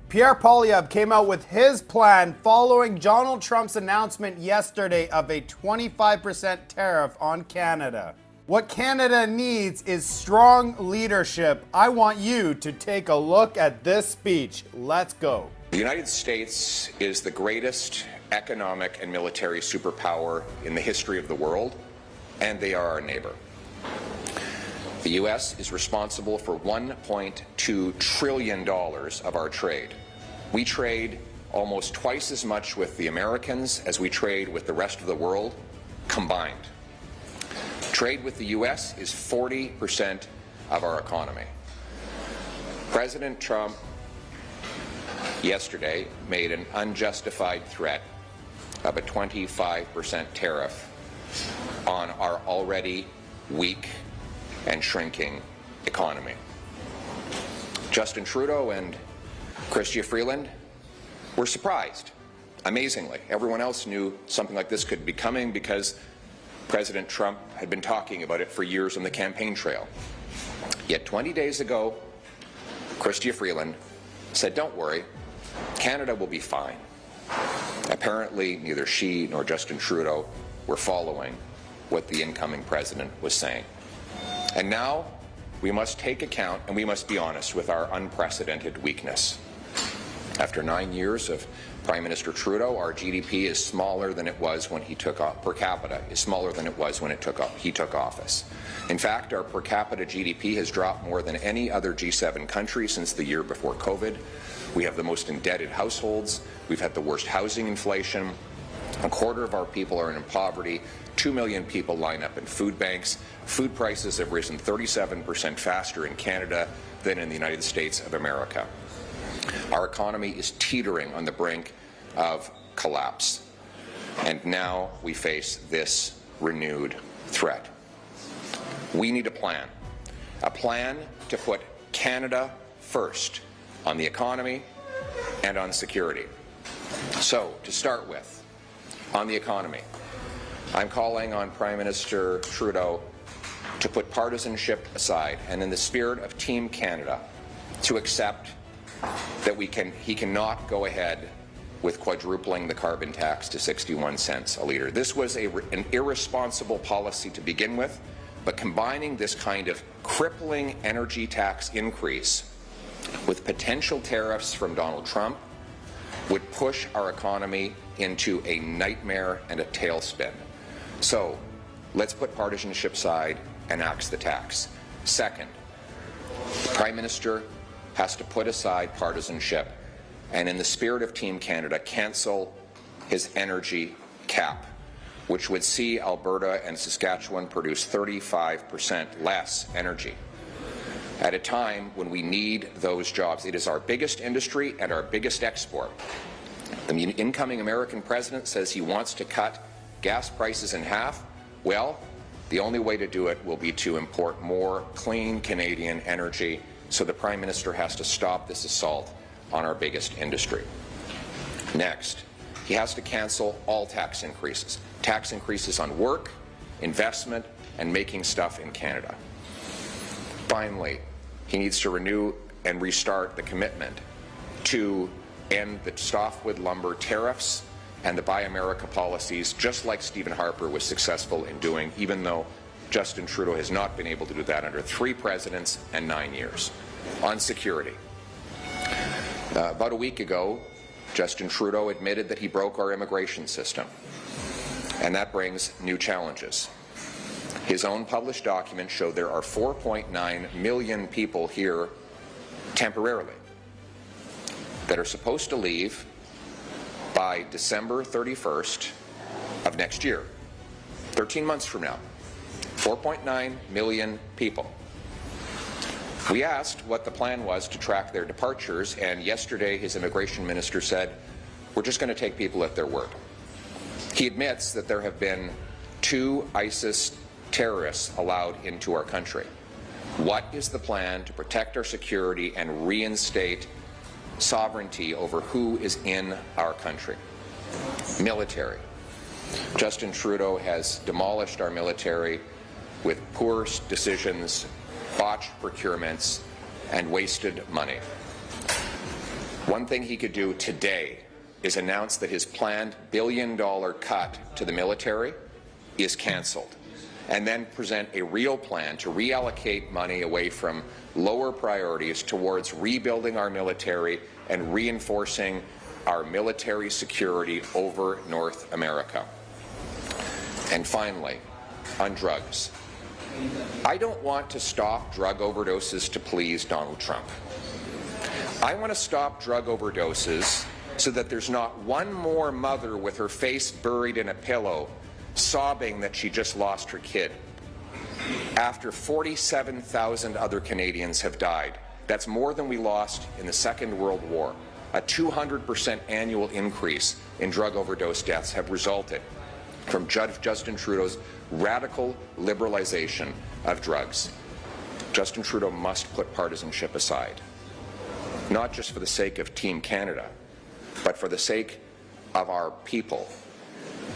Pierre Poilievre came out with his plan following Donald Trump's announcement yesterday of a 25% tariff on Canada. What Canada needs is strong leadership. I want you to take a look at this speech. Let's go. The United States is the greatest economic and military superpower in the history of the world, and they are our neighbor. The U.S. is responsible for $1.2 trillion of our trade. We trade almost twice as much with the Americans as we trade with the rest of the world combined. Trade with the U.S. is 40% of our economy. President Trump yesterday made an unjustified threat of a 25% tariff on our already weak and shrinking economy. Justin Trudeau and Chrystia Freeland were surprised, amazingly. Everyone else knew something like this could be coming because President Trump had been talking about it for years on the campaign trail. Yet 20 days ago, Chrystia Freeland said, "Don't worry, Canada will be fine." Apparently, neither she nor Justin Trudeau were following what the incoming president was saying. And now we must take account and we must be honest with our unprecedented weakness. After 9 years of Prime Minister Trudeau, our GDP is smaller than it was when he took off. Per capita is smaller than it was when he took office. In fact, our per capita GDP has dropped more than any other G7 country since the year before COVID. We have the most indebted households. We've had the worst housing inflation. A quarter of our people are in poverty. 2 million people line up in food banks. Food prices have risen 37% faster in Canada than in the United States of America. Our economy is teetering on the brink of collapse. And now we face this renewed threat. We need a plan to put Canada first on the economy and on security. So, to start with, on the economy, I'm calling on Prime Minister Trudeau to put partisanship aside and, in the spirit of Team Canada, to accept that he cannot go ahead with quadrupling the carbon tax to 61 cents a litre. This was an irresponsible policy to begin with, but combining this kind of crippling energy tax increase with potential tariffs from Donald Trump would push our economy into a nightmare and a tailspin. So let's put partisanship aside and axe the tax. Second, the Prime Minister has to put aside partisanship and, in the spirit of Team Canada, cancel his energy cap, which would see Alberta and Saskatchewan produce 35% less energy at a time when we need those jobs. It is our biggest industry and our biggest export. The incoming American president says he wants to cut gas prices in half. Well, the only way to do it will be to import more clean Canadian energy, so the Prime Minister has to stop this assault on our biggest industry. Next, he has to cancel all tax increases on work, investment, and making stuff in Canada. Finally, he needs to renew and restart the commitment to end the softwood lumber tariffs and the Buy America policies, just like Stephen Harper was successful in doing, even though Justin Trudeau has not been able to do that under 3 presidents and 9 years. On security, about a week ago, Justin Trudeau admitted that he broke our immigration system, and that brings new challenges. His own published documents show there are 4.9 million people here temporarily that are supposed to leave by December 31st of next year, 13 months from now. 4.9 million people. We asked what the plan was to track their departures, and yesterday his immigration minister said, "We're just going to take people at their word." He admits that there have been 2 ISIS terrorists allowed into our country. What is the plan to protect our security and reinstate sovereignty over who is in our country? Military. Justin Trudeau has demolished our military with poor decisions, botched procurements, and wasted money. One thing he could do today is announce that his planned billion-dollar cut to the military is canceled, and then present a real plan to reallocate money away from lower priorities towards rebuilding our military and reinforcing our military security over North America. And finally, on drugs. I don't want to stop drug overdoses to please Donald Trump. I want to stop drug overdoses so that there's not one more mother with her face buried in a pillow sobbing that she just lost her kid after 47,000 other Canadians have died. That's more than we lost in the Second World War. A 200% annual increase in drug overdose deaths have resulted from Judge Justin Trudeau's radical liberalization of drugs. Justin Trudeau must put partisanship aside, not just for the sake of Team Canada, but for the sake of our people,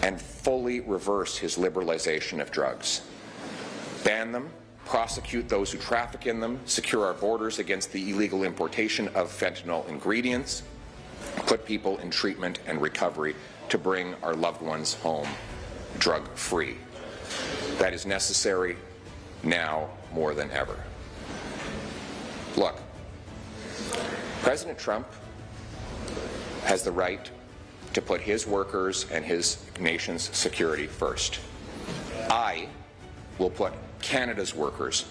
and fully reverse his liberalization of drugs. Ban them, prosecute those who traffic in them, secure our borders against the illegal importation of fentanyl ingredients, put people in treatment and recovery to bring our loved ones home drug-free. That is necessary now more than ever. Look, President Trump has the right to put his workers and his nation's security first. I will put Canada's workers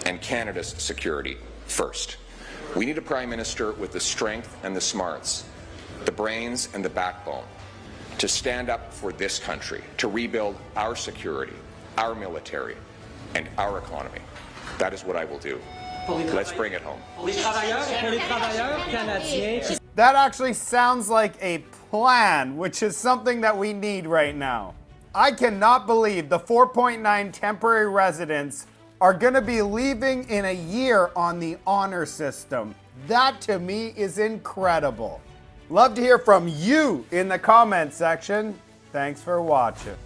and Canada's security first. We need a Prime Minister with the strength and the smarts, the brains and the backbone to stand up for this country, to rebuild our security, our military, and our economy. That is what I will do. Let's bring it home. That actually sounds like a plan, which is something that we need right now. I cannot believe the 4.9 temporary residents are going to be leaving in a year on the honor system. That to me is incredible. Love to hear from you in the comment section. Thanks for watching.